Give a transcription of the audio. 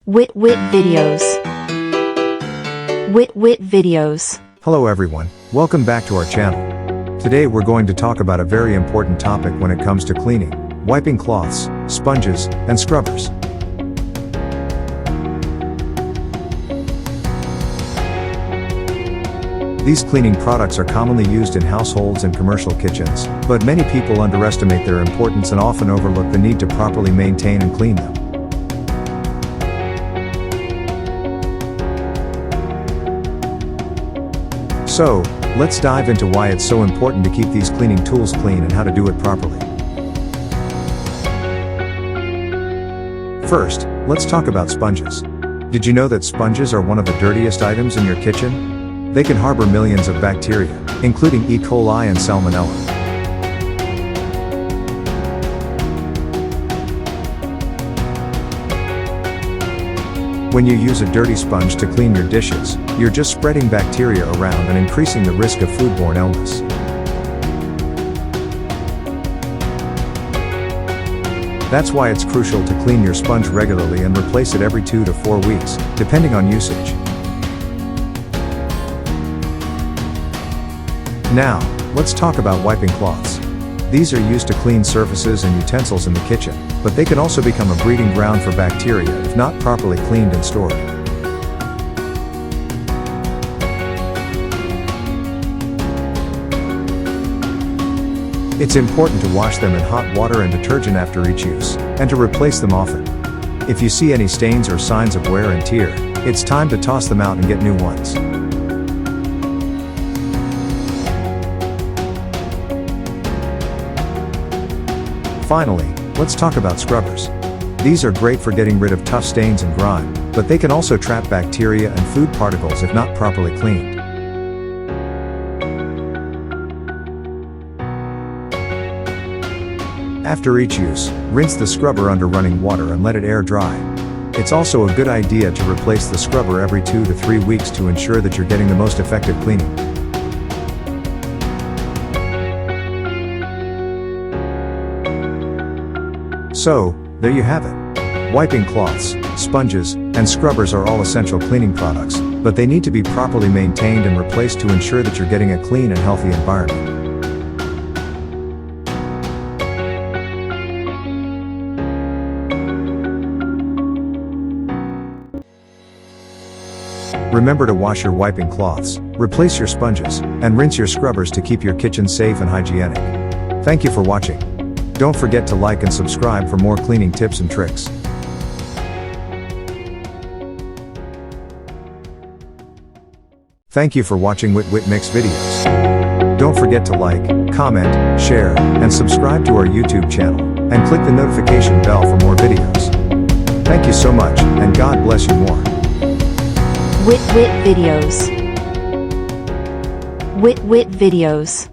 Wit videos. Wit videos. Hello everyone, welcome back to our channel. Today we're going to talk about a very important topic when it comes to cleaning: wiping cloths, sponges, and scrubbers. These cleaning products are commonly used in households and commercial kitchens, but many people underestimate their importance and often overlook the need to properly maintain and clean them. So, let's dive into why it's so important to keep these cleaning tools clean and how to do it properly. First, let's talk about sponges. Did you know that sponges are one of the dirtiest items in your kitchen? They can harbor millions of bacteria, including E. coli and salmonella. When you use a dirty sponge to clean your dishes, you're just spreading bacteria around and increasing the risk of foodborne illness. That's why it's crucial to clean your sponge regularly and replace it every 2 to 4 weeks, depending on usage. Now, let's talk about wiping cloths. These are used to clean surfaces and utensils in the kitchen, but they can also become a breeding ground for bacteria if not properly cleaned and stored. It's important to wash them in hot water and detergent after each use, and to replace them often. If you see any stains or signs of wear and tear, it's time to toss them out and get new ones. Finally, let's talk about scrubbers. These are great for getting rid of tough stains and grime, but they can also trap bacteria and food particles if not properly cleaned. After each use, rinse the scrubber under running water and let it air dry. It's also a good idea to replace the scrubber every 2 to 3 weeks to ensure that you're getting the most effective cleaning. So, there you have it. Wiping cloths, sponges, and scrubbers are all essential cleaning products, but they need to be properly maintained and replaced to ensure that you're getting a clean and healthy environment. Remember to wash your wiping cloths, replace your sponges, and rinse your scrubbers to keep your kitchen safe and hygienic. Thank you for watching. Don't forget to like and subscribe for more cleaning tips and tricks. Thank you for watching Wit Mix videos. Don't forget to like, comment, share, and subscribe to our YouTube channel, and click the notification bell for more videos. Thank you so much, and God bless you more. Wit videos. Wit videos.